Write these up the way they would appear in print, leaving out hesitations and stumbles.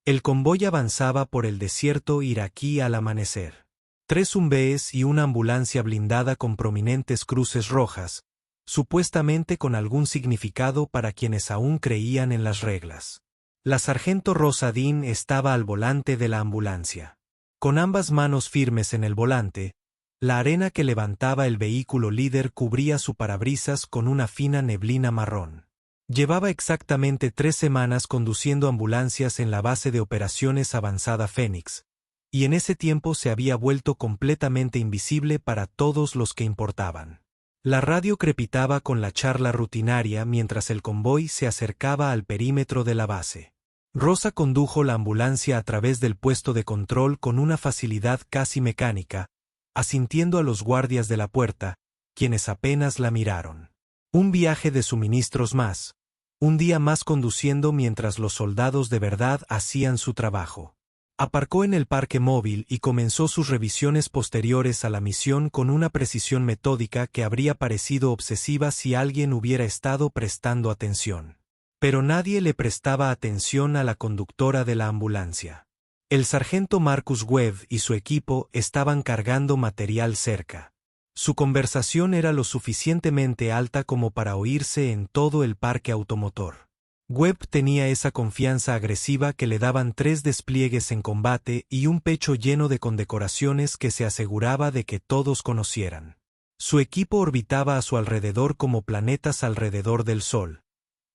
El convoy avanzaba por el desierto iraquí al amanecer. 3 Humvees y una ambulancia blindada con prominentes cruces rojas, supuestamente con algún significado para quienes aún creían en las reglas. La sargento Rosa Dean estaba al volante de la ambulancia. Con ambas manos firmes en el volante, la arena que levantaba el vehículo líder cubría su parabrisas con una fina neblina marrón. Llevaba exactamente 3 semanas conduciendo ambulancias en la base de operaciones avanzada Phoenix, y en ese tiempo se había vuelto completamente invisible para todos los que importaban. La radio crepitaba con la charla rutinaria mientras el convoy se acercaba al perímetro de la base. Rosa condujo la ambulancia a través del puesto de control con una facilidad casi mecánica, asintiendo a los guardias de la puerta, quienes apenas la miraron. Un viaje de suministros más, un día más conduciendo mientras los soldados de verdad hacían su trabajo. Aparcó en el parque móvil y comenzó sus revisiones posteriores a la misión con una precisión metódica que habría parecido obsesiva si alguien hubiera estado prestando atención. Pero nadie le prestaba atención a la conductora de la ambulancia. El sargento Marcus Webb y su equipo estaban cargando material cerca. Su conversación era lo suficientemente alta como para oírse en todo el parque automotor. Webb tenía esa confianza agresiva que le daban 3 despliegues en combate y un pecho lleno de condecoraciones que se aseguraba de que todos conocieran. Su equipo orbitaba a su alrededor como planetas alrededor del Sol.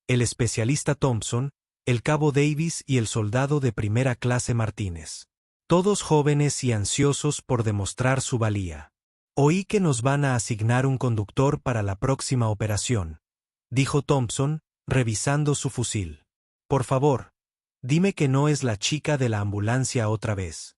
El especialista Thompson, el cabo Davis y el soldado de primera clase Martínez. Todos jóvenes y ansiosos por demostrar su valía. «Oí que nos van a asignar un conductor para la próxima operación», dijo Thompson, revisando su fusil. «Por favor, dime que no es la chica de la ambulancia otra vez».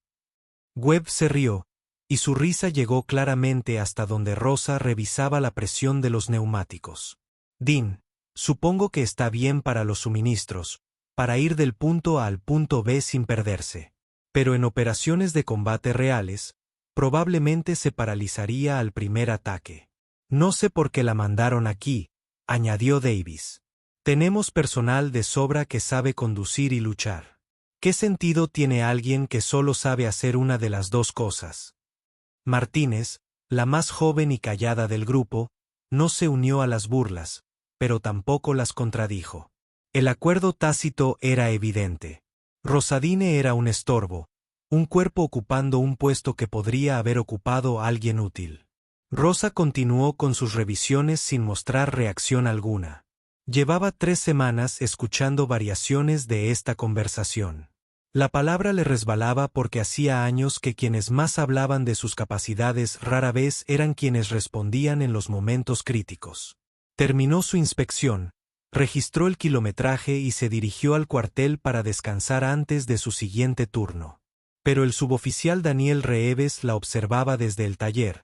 Webb se rió, y su risa llegó claramente hasta donde Rosa revisaba la presión de los neumáticos. «Dean, supongo que está bien para los suministros, para ir del punto A al punto B sin perderse. Pero en operaciones de combate reales, probablemente se paralizaría al primer ataque. No sé por qué la mandaron aquí», añadió Davis. «Tenemos personal de sobra que sabe conducir y luchar. ¿Qué sentido tiene alguien que solo sabe hacer una de las dos cosas?» Martínez, la más joven y callada del grupo, no se unió a las burlas, pero tampoco las contradijo. El acuerdo tácito era evidente. Rosadine era un estorbo, un cuerpo ocupando un puesto que podría haber ocupado alguien útil. Rosa continuó con sus revisiones sin mostrar reacción alguna. Llevaba 3 semanas escuchando variaciones de esta conversación. La palabra le resbalaba porque hacía años que quienes más hablaban de sus capacidades rara vez eran quienes respondían en los momentos críticos. Terminó su inspección, registró el kilometraje y se dirigió al cuartel para descansar antes de su siguiente turno. Pero el suboficial Daniel Reeves la observaba desde el taller,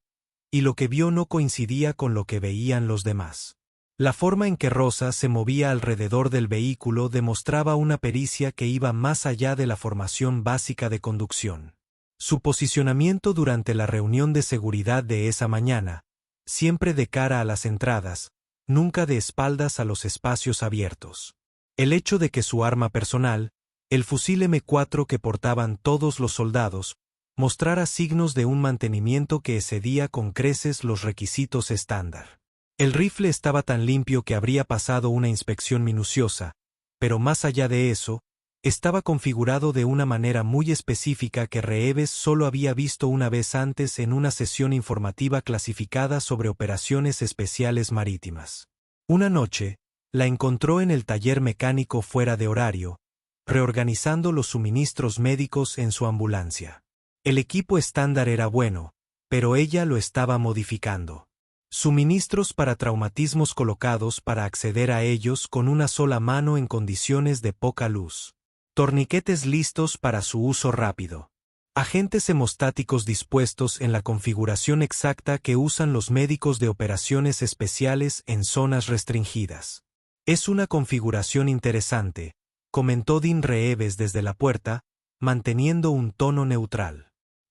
y lo que vio no coincidía con lo que veían los demás. La forma en que Rosa se movía alrededor del vehículo demostraba una pericia que iba más allá de la formación básica de conducción. Su posicionamiento durante la reunión de seguridad de esa mañana, siempre de cara a las entradas, nunca de espaldas a los espacios abiertos. El hecho de que su arma personal, el fusil M4 que portaban todos los soldados, mostrara signos de un mantenimiento que excedía con creces los requisitos estándar. El rifle estaba tan limpio que habría pasado una inspección minuciosa, pero más allá de eso, estaba configurado de una manera muy específica que Reeves solo había visto una vez antes en una sesión informativa clasificada sobre operaciones especiales marítimas. Una noche, la encontró en el taller mecánico fuera de horario, reorganizando los suministros médicos en su ambulancia. El equipo estándar era bueno, pero ella lo estaba modificando. Suministros para traumatismos colocados para acceder a ellos con una sola mano en condiciones de poca luz. Torniquetes listos para su uso rápido. Agentes hemostáticos dispuestos en la configuración exacta que usan los médicos de operaciones especiales en zonas restringidas. «Es una configuración interesante», comentó Dean Reeves desde la puerta, manteniendo un tono neutral.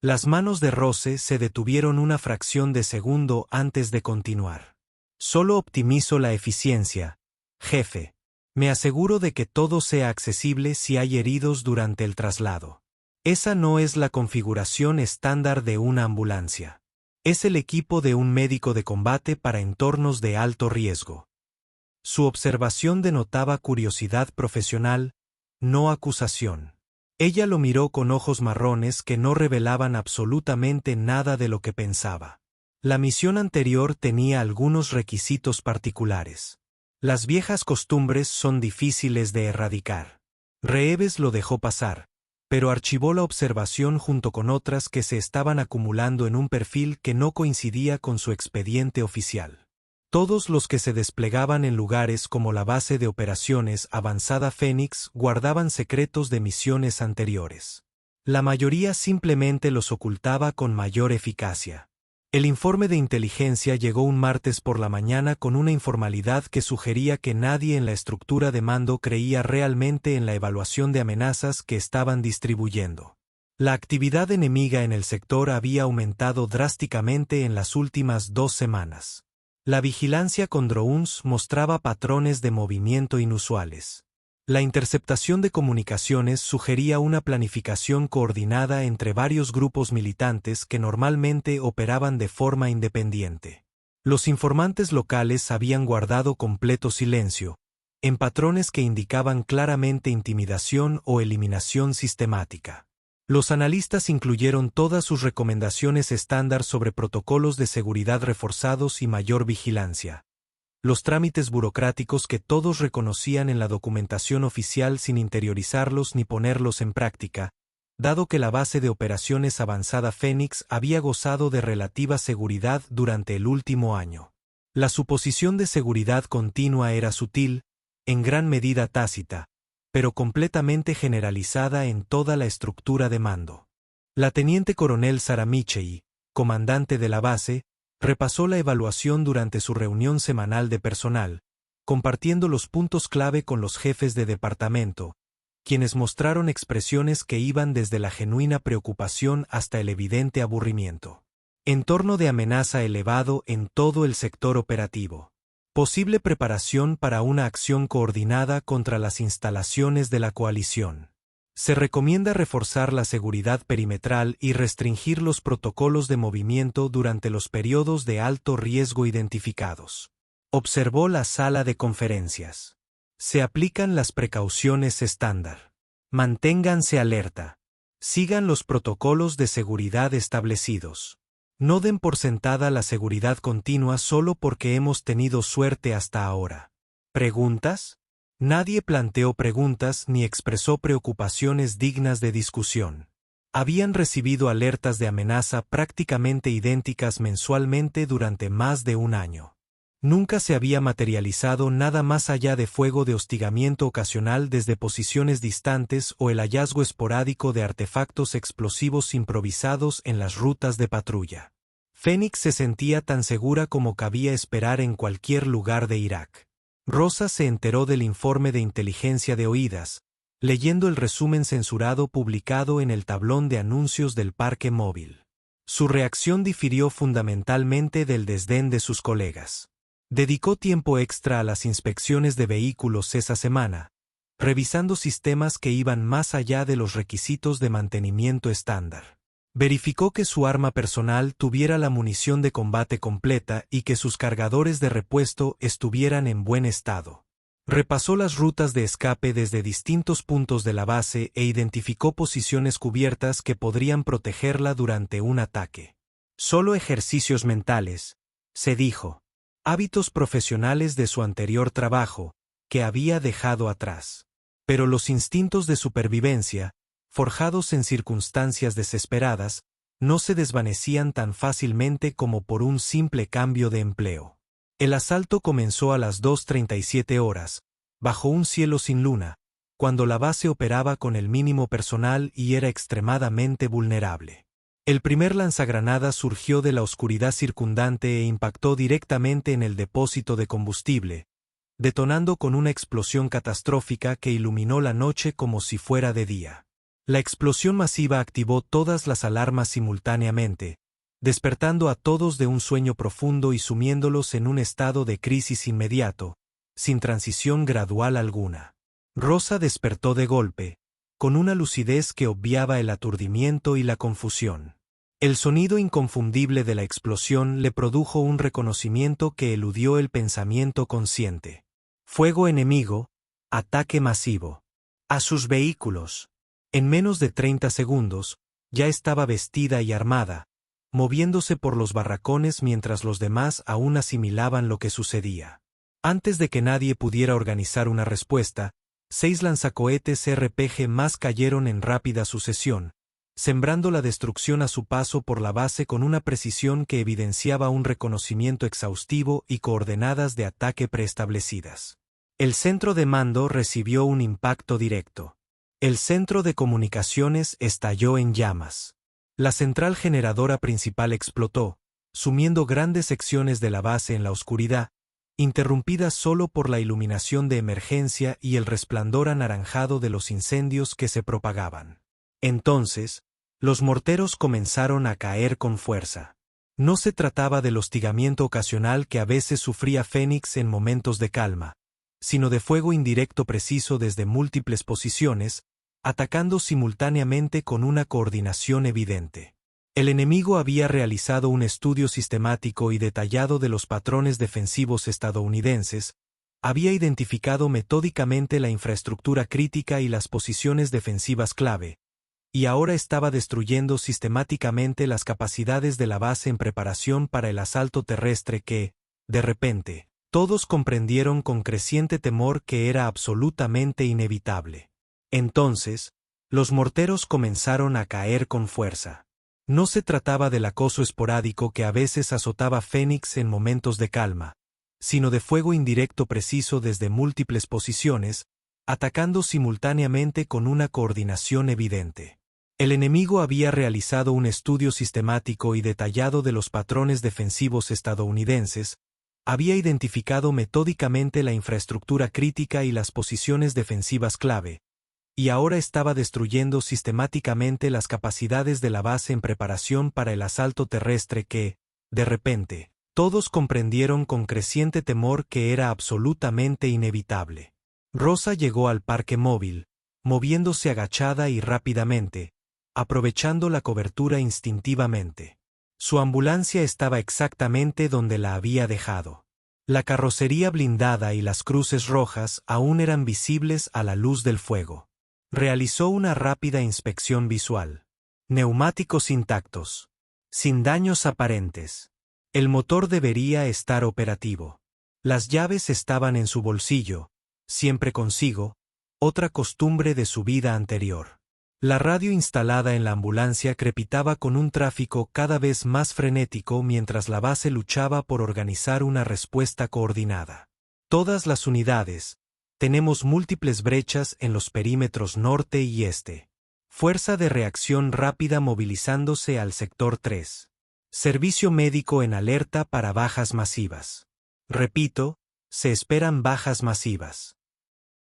Las manos de Rose se detuvieron una fracción de segundo antes de continuar. «Solo optimizo la eficiencia, jefe». Me aseguro de que todo sea accesible si hay heridos durante el traslado. Esa no es la configuración estándar de una ambulancia. Es el equipo de un médico de combate para entornos de alto riesgo. Su observación denotaba curiosidad profesional, no acusación. Ella lo miró con ojos marrones que no revelaban absolutamente nada de lo que pensaba. La misión anterior tenía algunos requisitos particulares. Las viejas costumbres son difíciles de erradicar. Reeves lo dejó pasar, pero archivó la observación junto con otras que se estaban acumulando en un perfil que no coincidía con su expediente oficial. Todos los que se desplegaban en lugares como la base de operaciones avanzada Fénix guardaban secretos de misiones anteriores. La mayoría simplemente los ocultaba con mayor eficacia. El informe de inteligencia llegó un martes por la mañana con una informalidad que sugería que nadie en la estructura de mando creía realmente en la evaluación de amenazas que estaban distribuyendo. La actividad enemiga en el sector había aumentado drásticamente en las últimas 2 semanas. La vigilancia con drones mostraba patrones de movimiento inusuales. La interceptación de comunicaciones sugería una planificación coordinada entre varios grupos militantes que normalmente operaban de forma independiente. Los informantes locales habían guardado completo silencio, en patrones que indicaban claramente intimidación o eliminación sistemática. Los analistas incluyeron todas sus recomendaciones estándar sobre protocolos de seguridad reforzados y mayor vigilancia. Los trámites burocráticos que todos reconocían en la documentación oficial sin interiorizarlos ni ponerlos en práctica, dado que la base de operaciones avanzada Fénix había gozado de relativa seguridad durante el último año. La suposición de seguridad continua era sutil, en gran medida tácita, pero completamente generalizada en toda la estructura de mando. La teniente coronel Sara Michei, comandante de la base, repasó la evaluación durante su reunión semanal de personal, compartiendo los puntos clave con los jefes de departamento, quienes mostraron expresiones que iban desde la genuina preocupación hasta el evidente aburrimiento. Entorno de amenaza elevado en todo el sector operativo. Posible preparación para una acción coordinada contra las instalaciones de la coalición. Se recomienda reforzar la seguridad perimetral y restringir los protocolos de movimiento durante los periodos de alto riesgo identificados. Observó la sala de conferencias. Se aplican las precauciones estándar. Manténganse alerta. Sigan los protocolos de seguridad establecidos. No den por sentada la seguridad continua solo porque hemos tenido suerte hasta ahora. ¿Preguntas? Nadie planteó preguntas ni expresó preocupaciones dignas de discusión. Habían recibido alertas de amenaza prácticamente idénticas mensualmente durante más de un año. Nunca se había materializado nada más allá de fuego de hostigamiento ocasional desde posiciones distantes o el hallazgo esporádico de artefactos explosivos improvisados en las rutas de patrulla. Fénix se sentía tan segura como cabía esperar en cualquier lugar de Irak. Rosa se enteró del informe de inteligencia de oídas, leyendo el resumen censurado publicado en el tablón de anuncios del parque móvil. Su reacción difirió fundamentalmente del desdén de sus colegas. Dedicó tiempo extra a las inspecciones de vehículos esa semana, revisando sistemas que iban más allá de los requisitos de mantenimiento estándar. Verificó que su arma personal tuviera la munición de combate completa y que sus cargadores de repuesto estuvieran en buen estado. Repasó las rutas de escape desde distintos puntos de la base e identificó posiciones cubiertas que podrían protegerla durante un ataque. Solo ejercicios mentales, se dijo. Hábitos profesionales de su anterior trabajo, que había dejado atrás. Pero los instintos de supervivencia, forjados en circunstancias desesperadas, no se desvanecían tan fácilmente como por un simple cambio de empleo. El asalto comenzó a las 2:37 horas, bajo un cielo sin luna, cuando la base operaba con el mínimo personal y era extremadamente vulnerable. El primer lanzagranadas surgió de la oscuridad circundante e impactó directamente en el depósito de combustible, detonando con una explosión catastrófica que iluminó la noche como si fuera de día. La explosión masiva activó todas las alarmas simultáneamente, despertando a todos de un sueño profundo y sumiéndolos en un estado de crisis inmediato, sin transición gradual alguna. Rosa despertó de golpe, con una lucidez que obviaba el aturdimiento y la confusión. El sonido inconfundible de la explosión le produjo un reconocimiento que eludió el pensamiento consciente. Fuego enemigo, ataque masivo. A sus vehículos. En menos de 30 segundos, ya estaba vestida y armada, moviéndose por los barracones mientras los demás aún asimilaban lo que sucedía. Antes de que nadie pudiera organizar una respuesta, 6 lanzacohetes RPG más cayeron en rápida sucesión, sembrando la destrucción a su paso por la base con una precisión que evidenciaba un reconocimiento exhaustivo y coordenadas de ataque preestablecidas. El centro de mando recibió un impacto directo. El centro de comunicaciones estalló en llamas. La central generadora principal explotó, sumiendo grandes secciones de la base en la oscuridad, interrumpidas solo por la iluminación de emergencia y el resplandor anaranjado de los incendios que se propagaban. Entonces, los morteros comenzaron a caer con fuerza. No se trataba del hostigamiento ocasional que a veces sufría Fénix en momentos de calma, sino de fuego indirecto preciso desde múltiples posiciones, atacando simultáneamente con una coordinación evidente. El enemigo había realizado un estudio sistemático y detallado de los patrones defensivos estadounidenses, había identificado metódicamente la infraestructura crítica y las posiciones defensivas clave, y ahora estaba destruyendo sistemáticamente las capacidades de la base en preparación para el asalto terrestre que, de repente, todos comprendieron con creciente temor que era absolutamente inevitable. Entonces, los morteros comenzaron a caer con fuerza. No se trataba del acoso esporádico que a veces azotaba Fénix en momentos de calma, sino de fuego indirecto preciso desde múltiples posiciones, atacando simultáneamente con una coordinación evidente. El enemigo había realizado un estudio sistemático y detallado de los patrones defensivos estadounidenses, había identificado metódicamente la infraestructura crítica y las posiciones defensivas clave, y ahora estaba destruyendo sistemáticamente las capacidades de la base en preparación para el asalto terrestre que, de repente, todos comprendieron con creciente temor que era absolutamente inevitable. Rosa llegó al parque móvil, moviéndose agachada y rápidamente, aprovechando la cobertura instintivamente. Su ambulancia estaba exactamente donde la había dejado. La carrocería blindada y las cruces rojas aún eran visibles a la luz del fuego. Realizó una rápida inspección visual. Neumáticos intactos. Sin daños aparentes. El motor debería estar operativo. Las llaves estaban en su bolsillo, siempre consigo, otra costumbre de su vida anterior. La radio instalada en la ambulancia crepitaba con un tráfico cada vez más frenético mientras la base luchaba por organizar una respuesta coordinada. Todas las unidades. Tenemos múltiples brechas en los perímetros norte y este. Fuerza de reacción rápida movilizándose al sector 3. Servicio médico en alerta para bajas masivas. Repito, se esperan bajas masivas.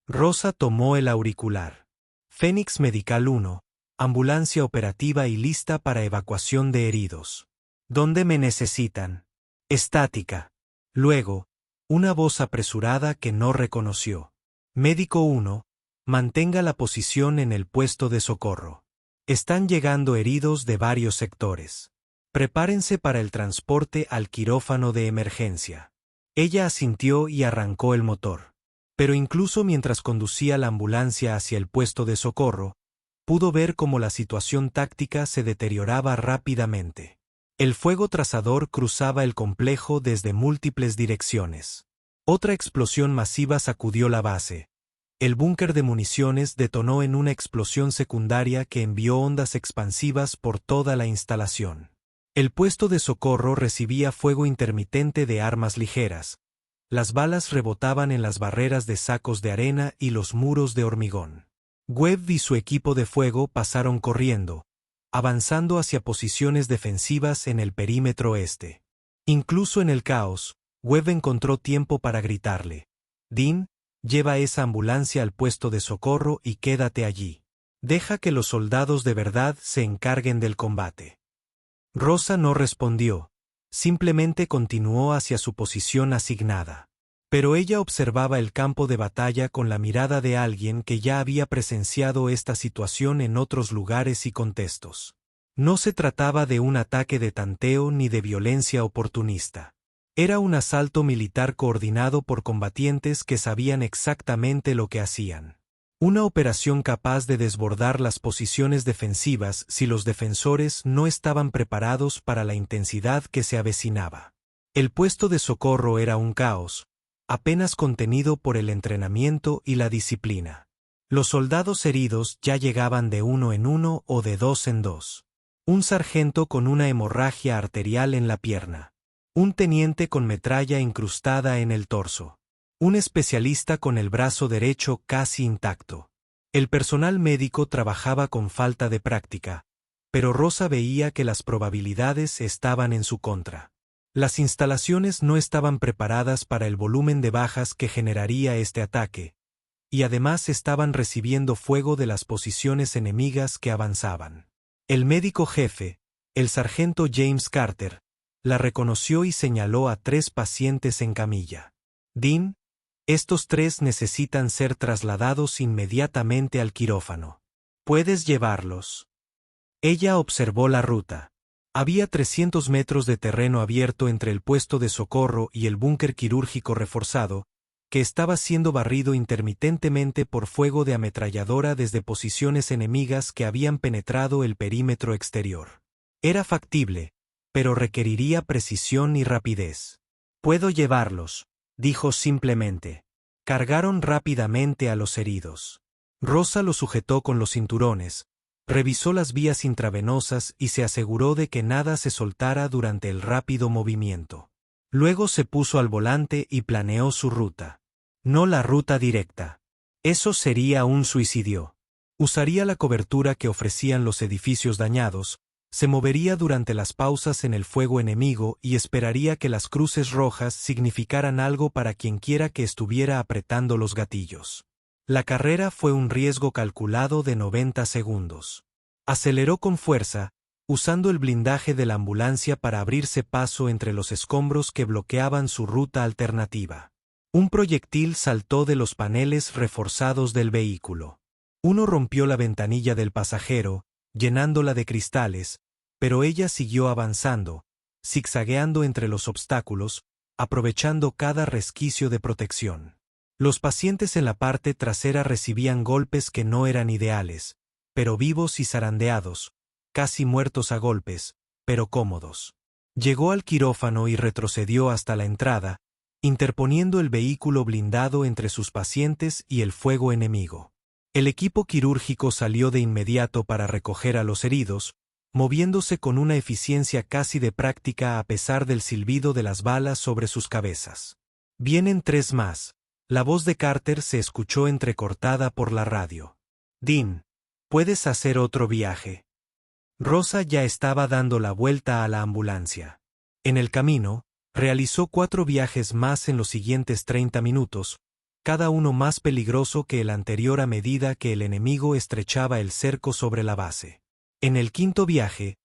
Rosa tomó el auricular. Fénix Medical 1, ambulancia operativa y lista para evacuación de heridos. ¿Dónde me necesitan? Estática. Luego, una voz apresurada que no reconoció. Médico 1, mantenga la posición en el puesto de socorro. Están llegando heridos de varios sectores. Prepárense para el transporte al quirófano de emergencia. Ella asintió y arrancó el motor. Pero incluso mientras conducía la ambulancia hacia el puesto de socorro, pudo ver cómo la situación táctica se deterioraba rápidamente. El fuego trazador cruzaba el complejo desde múltiples direcciones. Otra explosión masiva sacudió la base. El búnker de municiones detonó en una explosión secundaria que envió ondas expansivas por toda la instalación. El puesto de socorro recibía fuego intermitente de armas ligeras. Las balas rebotaban en las barreras de sacos de arena y los muros de hormigón. Webb y su equipo de fuego pasaron corriendo, avanzando hacia posiciones defensivas en el perímetro este. Incluso en el caos, Webb encontró tiempo para gritarle: «Dean, lleva esa ambulancia al puesto de socorro y quédate allí. Deja que los soldados de verdad se encarguen del combate». Rosa no respondió, simplemente continuó hacia su posición asignada. Pero ella observaba el campo de batalla con la mirada de alguien que ya había presenciado esta situación en otros lugares y contextos. No se trataba de un ataque de tanteo ni de violencia oportunista. Era un asalto militar coordinado por combatientes que sabían exactamente lo que hacían. Una operación capaz de desbordar las posiciones defensivas si los defensores no estaban preparados para la intensidad que se avecinaba. El puesto de socorro era un caos, apenas contenido por el entrenamiento y la disciplina. Los soldados heridos ya llegaban de uno en uno o de dos en dos. Un sargento con una hemorragia arterial en la pierna. Un teniente con metralla incrustada en el torso. Un especialista con el brazo derecho casi intacto. El personal médico trabajaba con falta de práctica, pero Rosa veía que las probabilidades estaban en su contra. Las instalaciones no estaban preparadas para el volumen de bajas que generaría este ataque, y además estaban recibiendo fuego de las posiciones enemigas que avanzaban. El médico jefe, el sargento James Carter, la reconoció y señaló a 3 pacientes en camilla. Dean, estos 3 necesitan ser trasladados inmediatamente al quirófano. ¿Puedes llevarlos? Ella observó la ruta. Había 300 metros de terreno abierto entre el puesto de socorro y el búnker quirúrgico reforzado, que estaba siendo barrido intermitentemente por fuego de ametralladora desde posiciones enemigas que habían penetrado el perímetro exterior. Era factible, pero requeriría precisión y rapidez. «Puedo llevarlos», dijo simplemente. Cargaron rápidamente a los heridos. Rosa los sujetó con los cinturones, revisó las vías intravenosas y se aseguró de que nada se soltara durante el rápido movimiento. Luego se puso al volante y planeó su ruta. No la ruta directa. Eso sería un suicidio. Usaría la cobertura que ofrecían los edificios dañados, se movería durante las pausas en el fuego enemigo y esperaría que las cruces rojas significaran algo para quienquiera que estuviera apretando los gatillos. La carrera fue un riesgo calculado de 90 segundos. Aceleró con fuerza, usando el blindaje de la ambulancia para abrirse paso entre los escombros que bloqueaban su ruta alternativa. Un proyectil saltó de los paneles reforzados del vehículo. Uno rompió la ventanilla del pasajero, llenándola de cristales, pero ella siguió avanzando, zigzagueando entre los obstáculos, aprovechando cada resquicio de protección. Los pacientes en la parte trasera recibían golpes que no eran ideales, pero vivos y zarandeados, casi muertos a golpes, pero cómodos. Llegó al quirófano y retrocedió hasta la entrada, interponiendo el vehículo blindado entre sus pacientes y el fuego enemigo. El equipo quirúrgico salió de inmediato para recoger a los heridos, moviéndose con una eficiencia casi de práctica a pesar del silbido de las balas sobre sus cabezas. «Vienen 3 más». La voz de Carter se escuchó entrecortada por la radio. «Dean, ¿puedes hacer otro viaje?» Rosa ya estaba dando la vuelta a la ambulancia. En el camino, realizó 4 viajes más en los siguientes 30 minutos, cada uno más peligroso que el anterior a medida que el enemigo estrechaba el cerco sobre la base. En el 5.º viaje,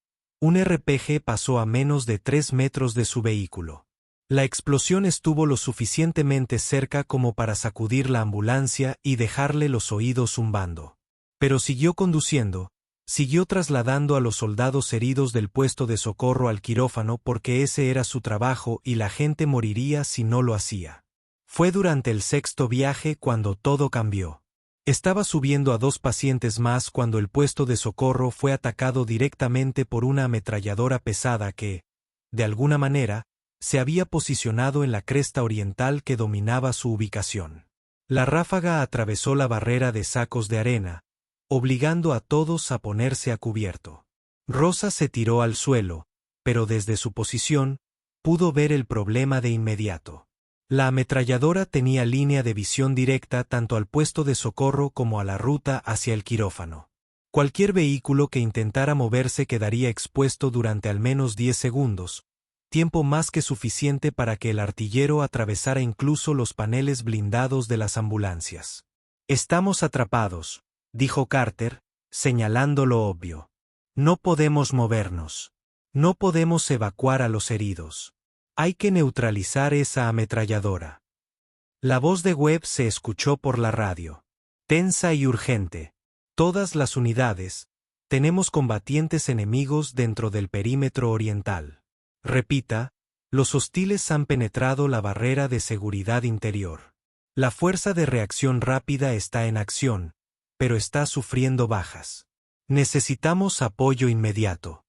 un RPG pasó a menos de 3 metros de su vehículo. La explosión estuvo lo suficientemente cerca como para sacudir la ambulancia y dejarle los oídos zumbando. Pero siguió conduciendo, siguió trasladando a los soldados heridos del puesto de socorro al quirófano porque ese era su trabajo y la gente moriría si no lo hacía. Fue durante el 6.º viaje cuando todo cambió. Estaba subiendo a 2 pacientes más cuando el puesto de socorro fue atacado directamente por una ametralladora pesada que, de alguna manera, se había posicionado en la cresta oriental que dominaba su ubicación. La ráfaga atravesó la barrera de sacos de arena, obligando a todos a ponerse a cubierto. Rosa se tiró al suelo, pero desde su posición, pudo ver el problema de inmediato. La ametralladora tenía línea de visión directa tanto al puesto de socorro como a la ruta hacia el quirófano. Cualquier vehículo que intentara moverse quedaría expuesto durante al menos 10 segundos, tiempo más que suficiente para que el artillero atravesara incluso los paneles blindados de las ambulancias. «Estamos atrapados», dijo Carter, señalando lo obvio. «No podemos movernos. No podemos evacuar a los heridos. Hay que neutralizar esa ametralladora». La voz de Webb se escuchó por la radio. Tensa y urgente. Todas las unidades. Tenemos combatientes enemigos dentro del perímetro oriental. Repita, los hostiles han penetrado la barrera de seguridad interior. La fuerza de reacción rápida está en acción, pero está sufriendo bajas. Necesitamos apoyo inmediato.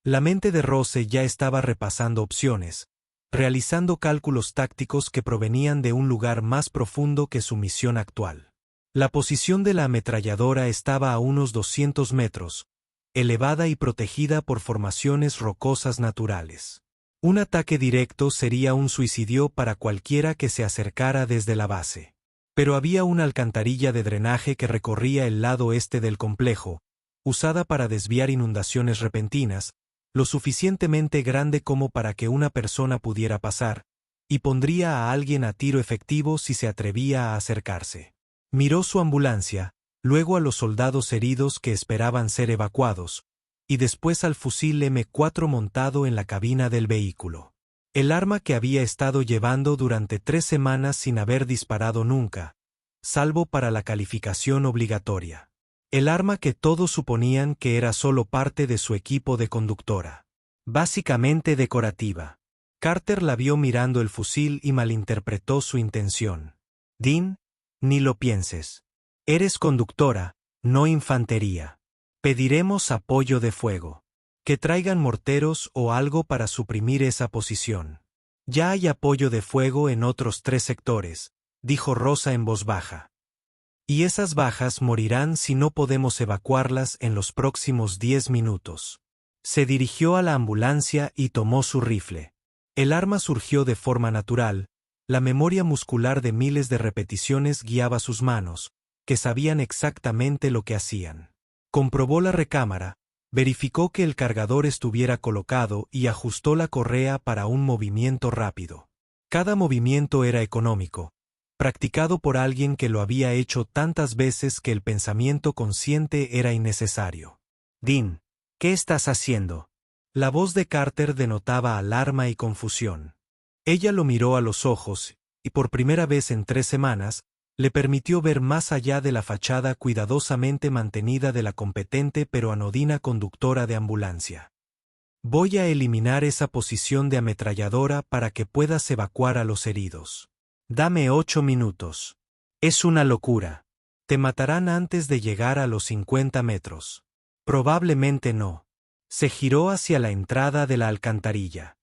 La mente de Rose ya estaba repasando opciones, realizando cálculos tácticos que provenían de un lugar más profundo que su misión actual. La posición de la ametralladora estaba a unos 200 metros, elevada y protegida por formaciones rocosas naturales. Un ataque directo sería un suicidio para cualquiera que se acercara desde la base. Pero había una alcantarilla de drenaje que recorría el lado este del complejo, usada para desviar inundaciones repentinas, lo suficientemente grande como para que una persona pudiera pasar, y pondría a alguien a tiro efectivo si se atrevía a acercarse. Miró su ambulancia, luego a los soldados heridos que esperaban ser evacuados, y después al fusil M4 montado en la cabina del vehículo. El arma que había estado llevando durante 3 semanas sin haber disparado nunca, salvo para la calificación obligatoria. El arma que todos suponían que era solo parte de su equipo de conductora. Básicamente decorativa. Carter la vio mirando el fusil y malinterpretó su intención. Dean, ni lo pienses. Eres conductora, no infantería. Pediremos apoyo de fuego. Que traigan morteros o algo para suprimir esa posición. Ya hay apoyo de fuego en otros 3 sectores, dijo Rosa en voz baja. Y esas bajas morirán si no podemos evacuarlas en los próximos 10 minutos. Se dirigió a la ambulancia y tomó su rifle. El arma surgió de forma natural, la memoria muscular de miles de repeticiones guiaba sus manos, que sabían exactamente lo que hacían. Comprobó la recámara, verificó que el cargador estuviera colocado y ajustó la correa para un movimiento rápido. Cada movimiento era económico, practicado por alguien que lo había hecho tantas veces que el pensamiento consciente era innecesario. Dean, ¿qué estás haciendo? La voz de Carter denotaba alarma y confusión. Ella lo miró a los ojos, y por primera vez en 3 semanas, le permitió ver más allá de la fachada cuidadosamente mantenida de la competente pero anodina conductora de ambulancia. Voy a eliminar esa posición de ametralladora para que puedas evacuar a los heridos. Dame 8 minutos. Es una locura. Te matarán antes de llegar a los 50 metros. Probablemente no. Se giró hacia la entrada de la alcantarilla.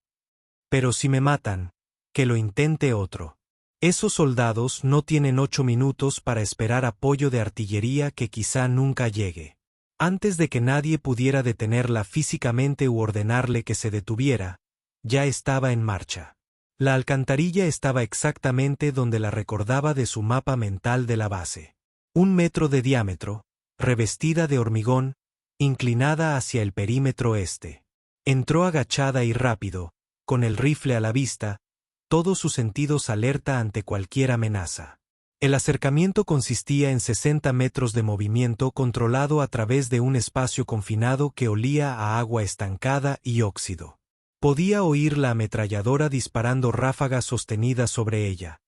Pero si me matan, que lo intente otro. Esos soldados no tienen 8 minutos para esperar apoyo de artillería que quizá nunca llegue. Antes de que nadie pudiera detenerla físicamente u ordenarle que se detuviera, ya estaba en marcha. La alcantarilla estaba exactamente donde la recordaba de su mapa mental de la base. 1 metro de diámetro, revestida de hormigón, inclinada hacia el perímetro este. Entró agachada y rápido, con el rifle a la vista, todos sus sentidos alerta ante cualquier amenaza. El acercamiento consistía en 60 metros de movimiento controlado a través de un espacio confinado que olía a agua estancada y óxido. Podía oír la ametralladora disparando ráfagas sostenidas sobre ella.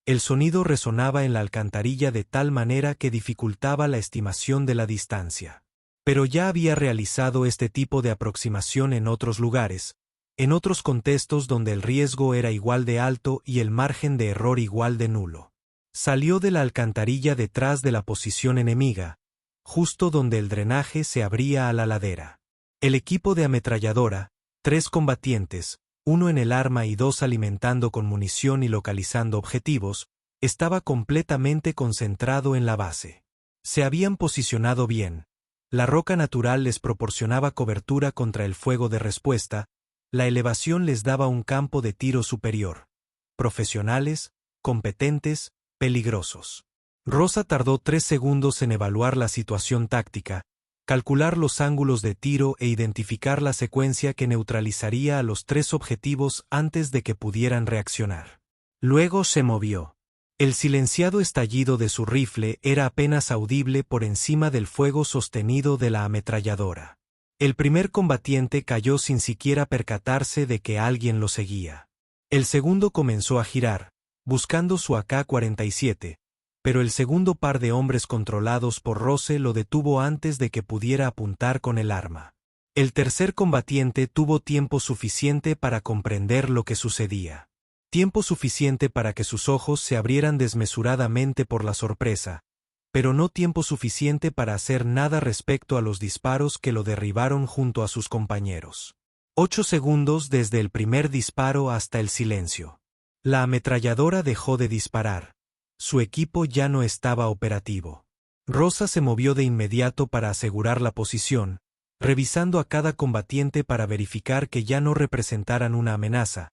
El sonido resonaba en la alcantarilla de tal manera que dificultaba la estimación de la distancia. Pero ya había realizado este tipo de aproximación en otros lugares, en otros contextos donde el riesgo era igual de alto y el margen de error igual de nulo. Salió de la alcantarilla detrás de la posición enemiga, justo donde el drenaje se abría a la ladera. El equipo de ametralladora, 3 combatientes, 1 en el arma y 2 alimentando con munición y localizando objetivos, estaba completamente concentrado en la base. Se habían posicionado bien. La roca natural les proporcionaba cobertura contra el fuego de respuesta, la elevación les daba un campo de tiro superior. Profesionales, competentes, peligrosos. Rosa tardó 3 segundos en evaluar la situación táctica, calcular los ángulos de tiro e identificar la secuencia que neutralizaría a los 3 objetivos antes de que pudieran reaccionar. Luego se movió. El silenciado estallido de su rifle era apenas audible por encima del fuego sostenido de la ametralladora. El primer combatiente cayó sin siquiera percatarse de que alguien lo seguía. El segundo comenzó a girar, buscando su AK-47, pero el segundo par de hombres controlados por Rose lo detuvo antes de que pudiera apuntar con el arma. El tercer combatiente tuvo tiempo suficiente para comprender lo que sucedía. Tiempo suficiente para que sus ojos se abrieran desmesuradamente por la sorpresa, pero no tiempo suficiente para hacer nada respecto a los disparos que lo derribaron junto a sus compañeros. 8 segundos desde el primer disparo hasta el silencio. La ametralladora dejó de disparar. Su equipo ya no estaba operativo. Rosa se movió de inmediato para asegurar la posición, revisando a cada combatiente para verificar que ya no representaran una amenaza,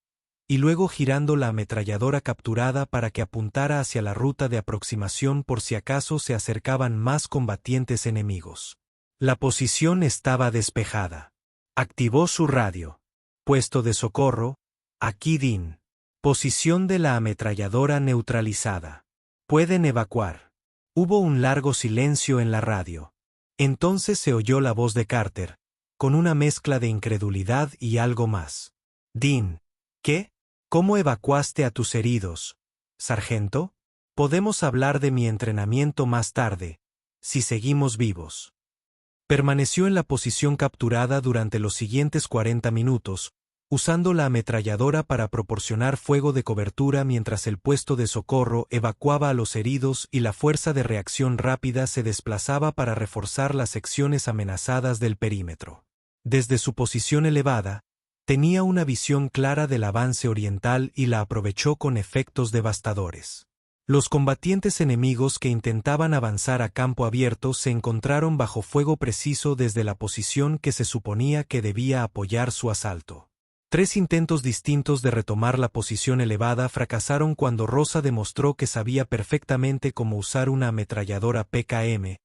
y luego girando la ametralladora capturada para que apuntara hacia la ruta de aproximación por si acaso se acercaban más combatientes enemigos. La posición estaba despejada. Activó su radio. Puesto de socorro, aquí Dean. Posición de la ametralladora neutralizada. Pueden evacuar. Hubo un largo silencio en la radio. Entonces se oyó la voz de Carter, con una mezcla de incredulidad y algo más. Dean, ¿qué? ¿Cómo evacuaste a tus heridos, sargento? Podemos hablar de mi entrenamiento más tarde, si seguimos vivos. Permaneció en la posición capturada durante los siguientes 40 minutos, usando la ametralladora para proporcionar fuego de cobertura mientras el puesto de socorro evacuaba a los heridos y la fuerza de reacción rápida se desplazaba para reforzar las secciones amenazadas del perímetro. Desde su posición elevada, tenía una visión clara del avance oriental y la aprovechó con efectos devastadores. Los combatientes enemigos que intentaban avanzar a campo abierto se encontraron bajo fuego preciso desde la posición que se suponía que debía apoyar su asalto. 3 intentos distintos de retomar la posición elevada fracasaron cuando Rosa demostró que sabía perfectamente cómo usar una ametralladora PKM,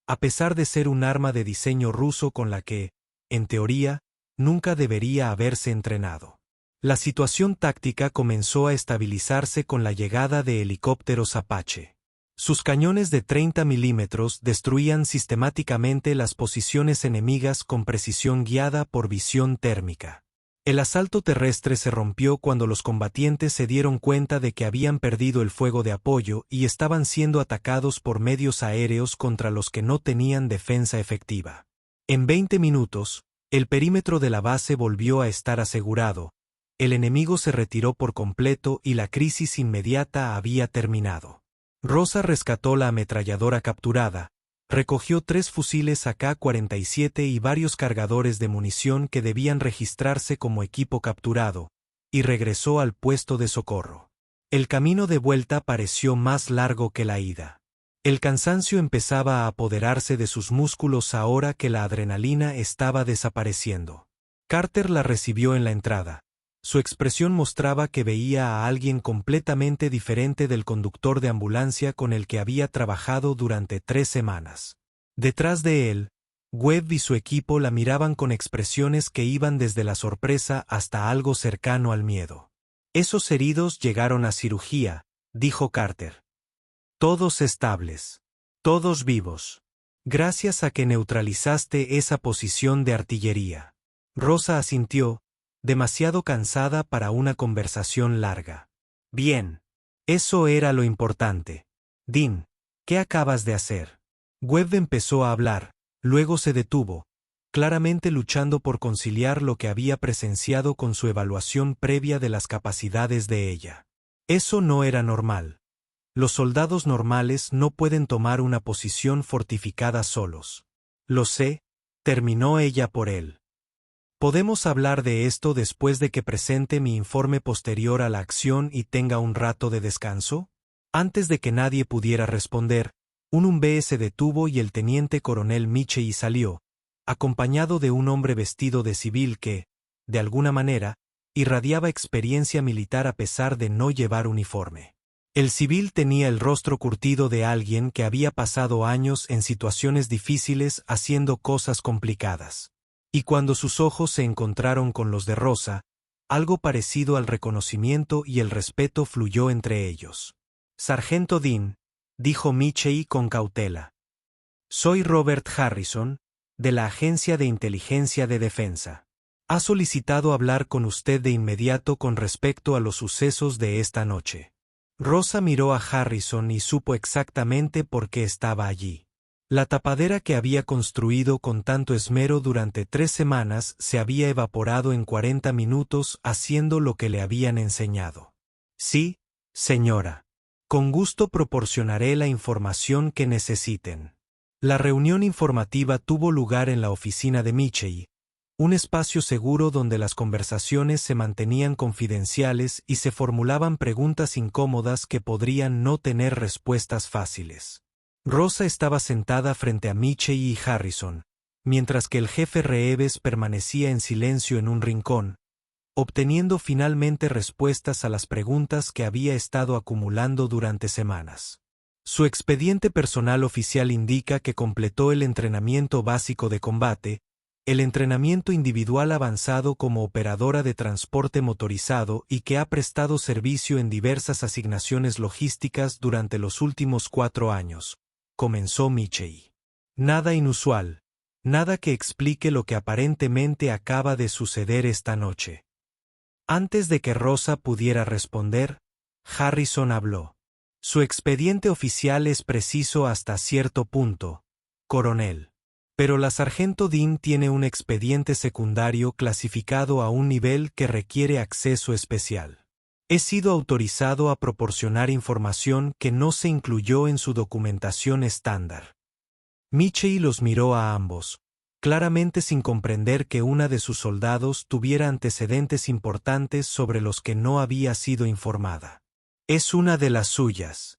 a pesar de ser un arma de diseño ruso con la que, en teoría, nunca debería haberse entrenado. La situación táctica comenzó a estabilizarse con la llegada de helicópteros Apache. Sus cañones de 30 milímetros destruían sistemáticamente las posiciones enemigas con precisión guiada por visión térmica. El asalto terrestre se rompió cuando los combatientes se dieron cuenta de que habían perdido el fuego de apoyo y estaban siendo atacados por medios aéreos contra los que no tenían defensa efectiva. En 20 minutos, el perímetro de la base volvió a estar asegurado, el enemigo se retiró por completo y la crisis inmediata había terminado. Rosa rescató la ametralladora capturada, recogió 3 fusiles AK-47 y varios cargadores de munición que debían registrarse como equipo capturado, y regresó al puesto de socorro. El camino de vuelta pareció más largo que la ida. El cansancio empezaba a apoderarse de sus músculos ahora que la adrenalina estaba desapareciendo. Carter la recibió en la entrada. Su expresión mostraba que veía a alguien completamente diferente del conductor de ambulancia con el que había trabajado durante 3 semanas. Detrás de él, Webb y su equipo la miraban con expresiones que iban desde la sorpresa hasta algo cercano al miedo. Esos heridos llegaron a cirugía, dijo Carter. Todos estables. Todos vivos. Gracias a que neutralizaste esa posición de artillería. Rosa asintió, demasiado cansada para una conversación larga. Bien. Eso era lo importante. Dean, ¿qué acabas de hacer? Webb empezó a hablar, luego se detuvo, claramente luchando por conciliar lo que había presenciado con su evaluación previa de las capacidades de ella. Eso no era normal. Los soldados normales no pueden tomar una posición fortificada solos. Lo sé, terminó ella por él. ¿Podemos hablar de esto después de que presente mi informe posterior a la acción y tenga un rato de descanso? Antes de que nadie pudiera responder, un UMB se detuvo y el teniente coronel Michey salió, acompañado de un hombre vestido de civil que, de alguna manera, irradiaba experiencia militar a pesar de no llevar uniforme. El civil tenía el rostro curtido de alguien que había pasado años en situaciones difíciles haciendo cosas complicadas. Y cuando sus ojos se encontraron con los de Rosa, algo parecido al reconocimiento y el respeto fluyó entre ellos. Sargento Dean, dijo Michey con cautela. Soy Robert Harrison, de la Agencia de Inteligencia de Defensa. Ha solicitado hablar con usted de inmediato con respecto a los sucesos de esta noche. Rosa miró a Harrison y supo exactamente por qué estaba allí. La tapadera que había construido con tanto esmero durante 3 semanas se había evaporado en 40 minutos haciendo lo que le habían enseñado. Sí, señora. Con gusto proporcionaré la información que necesiten. La reunión informativa tuvo lugar en la oficina de Michei, un espacio seguro donde las conversaciones se mantenían confidenciales y se formulaban preguntas incómodas que podrían no tener respuestas fáciles. Rosa estaba sentada frente a Michei y Harrison, mientras que el jefe Reeves permanecía en silencio en un rincón, obteniendo finalmente respuestas a las preguntas que había estado acumulando durante semanas. Su expediente personal oficial indica que completó el entrenamiento básico de combate, el entrenamiento individual avanzado como operadora de transporte motorizado y que ha prestado servicio en diversas asignaciones logísticas durante los últimos 4 años, comenzó Michei. Nada inusual, nada que explique lo que aparentemente acaba de suceder esta noche. Antes de que Rosa pudiera responder, Harrison habló. Su expediente oficial es preciso hasta cierto punto, coronel. Pero la sargento Dean tiene un expediente secundario clasificado a un nivel que requiere acceso especial. He sido autorizado a proporcionar información que no se incluyó en su documentación estándar. Michei los miró a ambos, claramente sin comprender que una de sus soldados tuviera antecedentes importantes sobre los que no había sido informada. Es una de las suyas.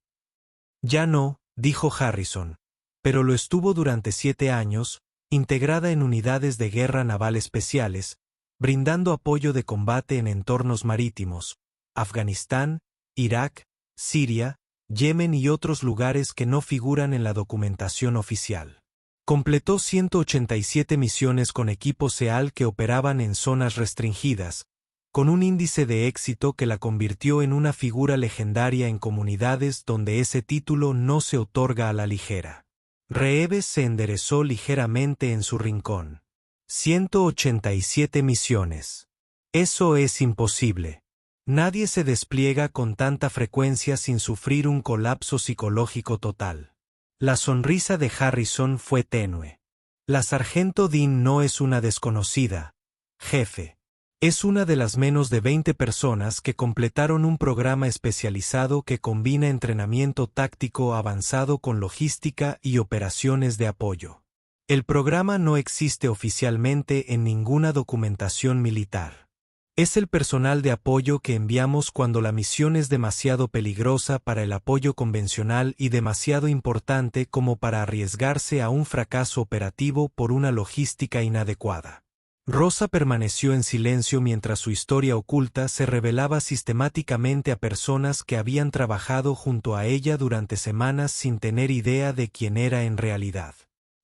Ya no, dijo Harrison, pero lo estuvo durante 7 años, integrada en unidades de guerra naval especiales, brindando apoyo de combate en entornos marítimos, Afganistán, Irak, Siria, Yemen y otros lugares que no figuran en la documentación oficial. Completó 187 misiones con equipo SEAL que operaban en zonas restringidas, con un índice de éxito que la convirtió en una figura legendaria en comunidades donde ese título no se otorga a la ligera. Reeves se enderezó ligeramente en su rincón. 187 misiones. Eso es imposible. Nadie se despliega con tanta frecuencia sin sufrir un colapso psicológico total. La sonrisa de Harrison fue tenue. La sargento Dean no es una desconocida, jefe. Es una de las menos de 20 personas que completaron un programa especializado que combina entrenamiento táctico avanzado con logística y operaciones de apoyo. El programa no existe oficialmente en ninguna documentación militar. Es el personal de apoyo que enviamos cuando la misión es demasiado peligrosa para el apoyo convencional y demasiado importante como para arriesgarse a un fracaso operativo por una logística inadecuada. Rosa permaneció en silencio mientras su historia oculta se revelaba sistemáticamente a personas que habían trabajado junto a ella durante semanas sin tener idea de quién era en realidad.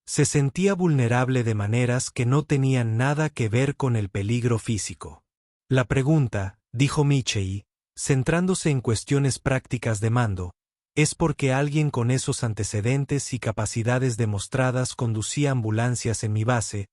Se sentía vulnerable de maneras que no tenían nada que ver con el peligro físico. La pregunta, dijo Michei, centrándose en cuestiones prácticas de mando, es porque alguien con esos antecedentes y capacidades demostradas conducía ambulancias en mi base,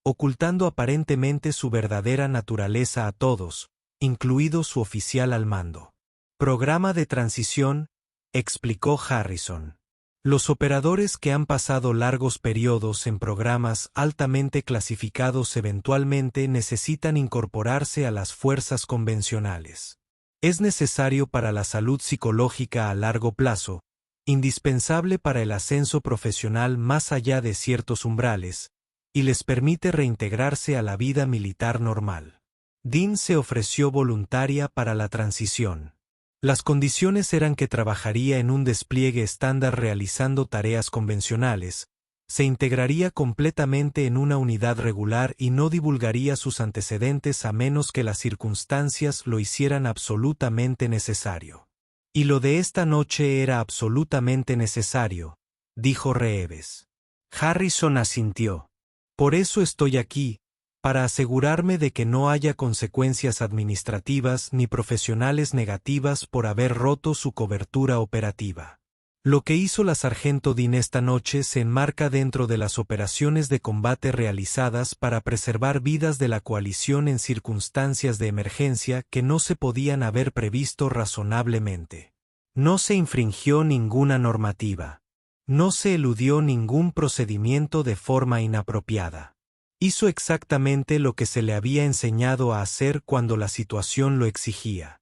ocultando aparentemente su verdadera naturaleza a todos, incluido su oficial al mando. Programa de transición, explicó Harrison. Los operadores que han pasado largos periodos en programas altamente clasificados eventualmente necesitan incorporarse a las fuerzas convencionales. Es necesario para la salud psicológica a largo plazo, indispensable para el ascenso profesional más allá de ciertos umbrales, y les permite reintegrarse a la vida militar normal. Dean se ofreció voluntaria para la transición. Las condiciones eran que trabajaría en un despliegue estándar realizando tareas convencionales, se integraría completamente en una unidad regular y no divulgaría sus antecedentes a menos que las circunstancias lo hicieran absolutamente necesario. Y lo de esta noche era absolutamente necesario, dijo Reeves. Harrison asintió. Por eso estoy aquí, para asegurarme de que no haya consecuencias administrativas ni profesionales negativas por haber roto su cobertura operativa. Lo que hizo la sargento Dean esta noche se enmarca dentro de las operaciones de combate realizadas para preservar vidas de la coalición en circunstancias de emergencia que no se podían haber previsto razonablemente. No se infringió ninguna normativa. No se eludió ningún procedimiento de forma inapropiada. Hizo exactamente lo que se le había enseñado a hacer cuando la situación lo exigía.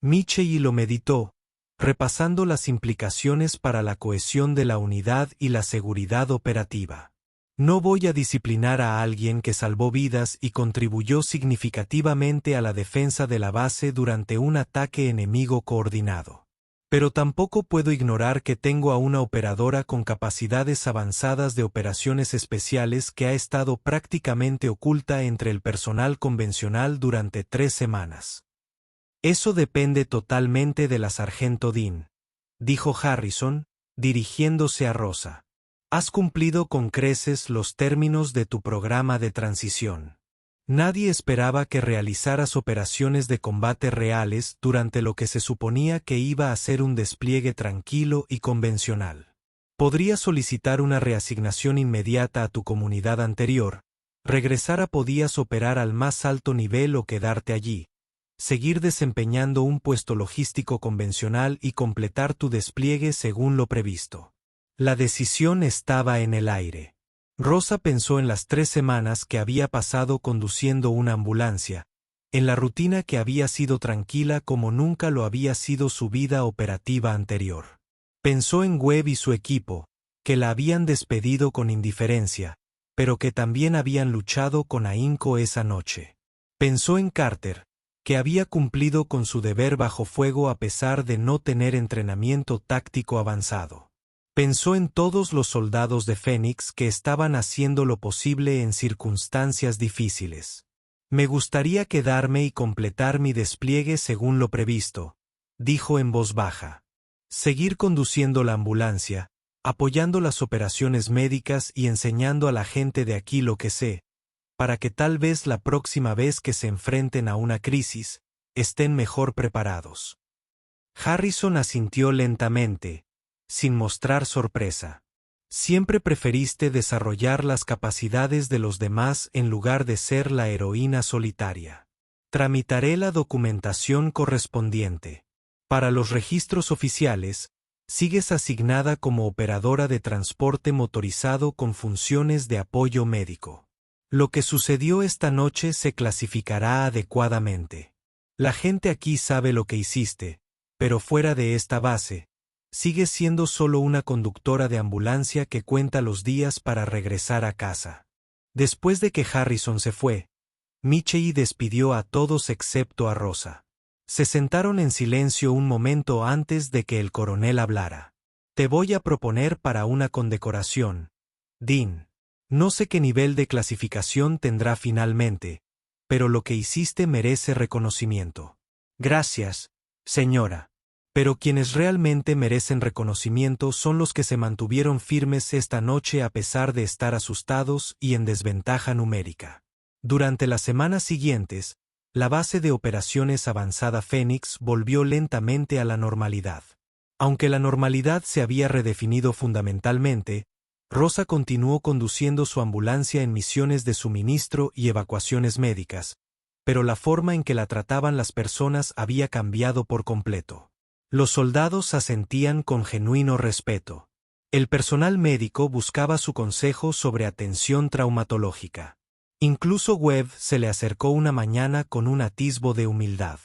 Michie lo meditó, repasando las implicaciones para la cohesión de la unidad y la seguridad operativa. No voy a disciplinar a alguien que salvó vidas y contribuyó significativamente a la defensa de la base durante un ataque enemigo coordinado. Pero tampoco puedo ignorar que tengo a una operadora con capacidades avanzadas de operaciones especiales que ha estado prácticamente oculta entre el personal convencional durante 3 semanas. Eso depende totalmente de la sargento Dean, dijo Harrison, dirigiéndose a Rosa. Has cumplido con creces los términos de tu programa de transición. Nadie esperaba que realizaras operaciones de combate reales durante lo que se suponía que iba a ser un despliegue tranquilo y convencional. Podrías solicitar una reasignación inmediata a tu comunidad anterior, regresar a podías operar al más alto nivel o quedarte allí, seguir desempeñando un puesto logístico convencional y completar tu despliegue según lo previsto. La decisión estaba en el aire. Rosa pensó en las 3 semanas que había pasado conduciendo una ambulancia, en la rutina que había sido tranquila como nunca lo había sido su vida operativa anterior. Pensó en Webb y su equipo, que la habían despedido con indiferencia, pero que también habían luchado con ahínco esa noche. Pensó en Carter, que había cumplido con su deber bajo fuego a pesar de no tener entrenamiento táctico avanzado. Pensó en todos los soldados de Phoenix que estaban haciendo lo posible en circunstancias difíciles. Me gustaría quedarme y completar mi despliegue según lo previsto, dijo en voz baja. Seguir conduciendo la ambulancia, apoyando las operaciones médicas y enseñando a la gente de aquí lo que sé, para que tal vez la próxima vez que se enfrenten a una crisis, estén mejor preparados. Harrison asintió lentamente, sin mostrar sorpresa. Siempre preferiste desarrollar las capacidades de los demás en lugar de ser la heroína solitaria. Tramitaré la documentación correspondiente. Para los registros oficiales, sigues asignada como operadora de transporte motorizado con funciones de apoyo médico. Lo que sucedió esta noche se clasificará adecuadamente. La gente aquí sabe lo que hiciste, pero fuera de esta base, sigues siendo solo una conductora de ambulancia que cuenta los días para regresar a casa. Después de que Harrison se fue, Michie despidió a todos excepto a Rosa. Se sentaron en silencio un momento antes de que el coronel hablara. Te voy a proponer para una condecoración, Dean. No sé qué nivel de clasificación tendrá finalmente, pero lo que hiciste merece reconocimiento. Gracias, señora. Pero quienes realmente merecen reconocimiento son los que se mantuvieron firmes esta noche a pesar de estar asustados y en desventaja numérica. Durante las semanas siguientes, la base de operaciones avanzada Phoenix volvió lentamente a la normalidad. Aunque la normalidad se había redefinido fundamentalmente, Rosa continuó conduciendo su ambulancia en misiones de suministro y evacuaciones médicas, pero la forma en que la trataban las personas había cambiado por completo. Los soldados asentían con genuino respeto. El personal médico buscaba su consejo sobre atención traumatológica. Incluso Webb se le acercó una mañana con un atisbo de humildad.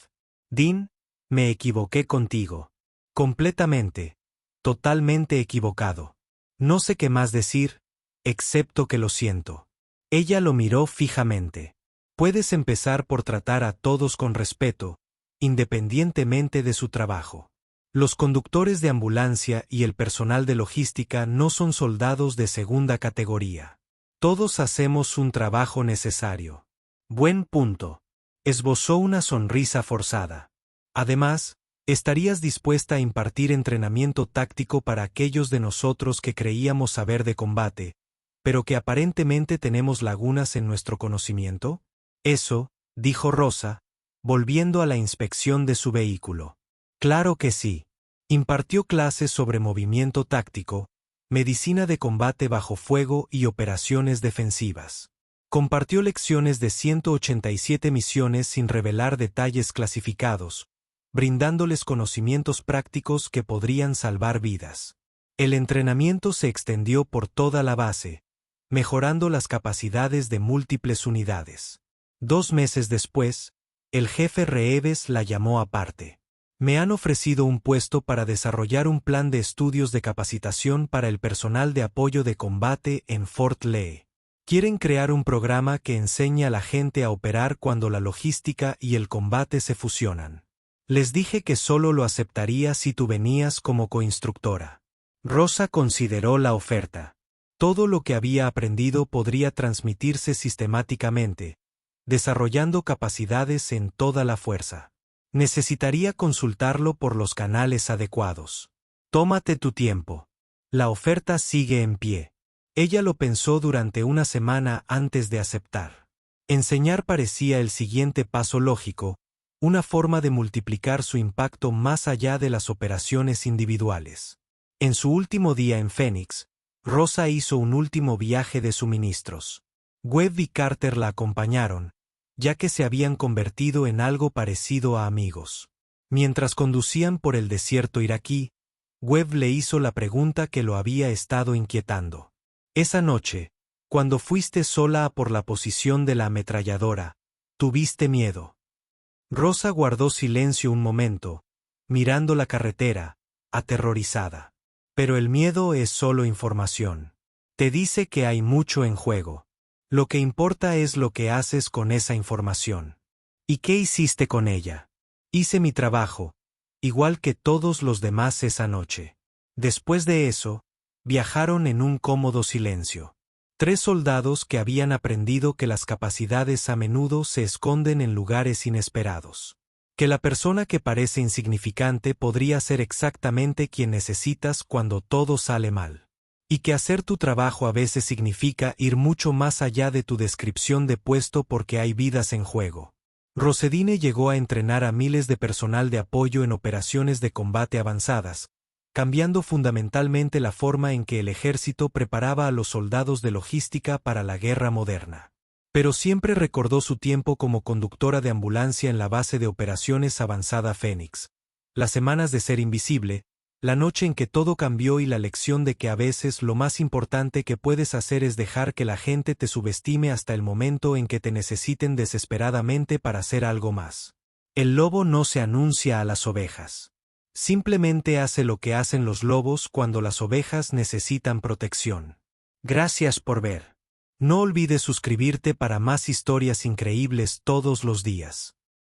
Dean, me equivoqué contigo. Completamente, totalmente equivocado. No sé qué más decir, excepto que lo siento. Ella lo miró fijamente. Puedes empezar por tratar a todos con respeto, independientemente de su trabajo. Los conductores de ambulancia y el personal de logística no son soldados de segunda categoría. Todos hacemos un trabajo necesario. Buen punto. Esbozó una sonrisa forzada. Además, ¿estarías dispuesta a impartir entrenamiento táctico para aquellos de nosotros que creíamos saber de combate, pero que aparentemente tenemos lagunas en nuestro conocimiento? Eso, dijo Rosa, volviendo a la inspección de su vehículo. Claro que sí. Impartió clases sobre movimiento táctico, medicina de combate bajo fuego y operaciones defensivas. Compartió lecciones de 187 misiones sin revelar detalles clasificados, brindándoles conocimientos prácticos que podrían salvar vidas. El entrenamiento se extendió por toda la base, mejorando las capacidades de múltiples unidades. 2 meses después, el jefe Reeves la llamó aparte. Me han ofrecido un puesto para desarrollar un plan de estudios de capacitación para el personal de apoyo de combate en Fort Lee. Quieren crear un programa que enseñe a la gente a operar cuando la logística y el combate se fusionan. Les dije que solo lo aceptaría si tú venías como coinstructora. Rosa consideró la oferta. Todo lo que había aprendido podría transmitirse sistemáticamente, desarrollando capacidades en toda la fuerza. Necesitaría consultarlo por los canales adecuados. Tómate tu tiempo. La oferta sigue en pie. Ella lo pensó durante una semana antes de aceptar. Enseñar parecía el siguiente paso lógico, una forma de multiplicar su impacto más allá de las operaciones individuales. En su último día en Phoenix, Rosa hizo un último viaje de suministros. Webb y Carter la acompañaron, ya que se habían convertido en algo parecido a amigos. Mientras conducían por el desierto iraquí, Webb le hizo la pregunta que lo había estado inquietando. Esa noche, cuando fuiste sola a por la posición de la ametralladora, ¿tuviste miedo? Rosa guardó silencio un momento, mirando la carretera, aterrorizada. Pero el miedo es solo información. Te dice que hay mucho en juego. Lo que importa es lo que haces con esa información. ¿Y qué hiciste con ella? Hice mi trabajo, igual que todos los demás esa noche. Después de eso, viajaron en un cómodo silencio. 3 soldados que habían aprendido que las capacidades a menudo se esconden en lugares inesperados. Que la persona que parece insignificante podría ser exactamente quien necesitas cuando todo sale mal. Y que hacer tu trabajo a veces significa ir mucho más allá de tu descripción de puesto porque hay vidas en juego. Rosedine llegó a entrenar a miles de personal de apoyo en operaciones de combate avanzadas, cambiando fundamentalmente la forma en que el ejército preparaba a los soldados de logística para la guerra moderna. Pero siempre recordó su tiempo como conductora de ambulancia en la base de operaciones avanzada Phoenix, las semanas de ser invisible, la noche en que todo cambió y la lección de que a veces lo más importante que puedes hacer es dejar que la gente te subestime hasta el momento en que te necesiten desesperadamente para hacer algo más. El lobo no se anuncia a las ovejas. Simplemente hace lo que hacen los lobos cuando las ovejas necesitan protección. Gracias por ver. No olvides suscribirte para más historias increíbles todos los días.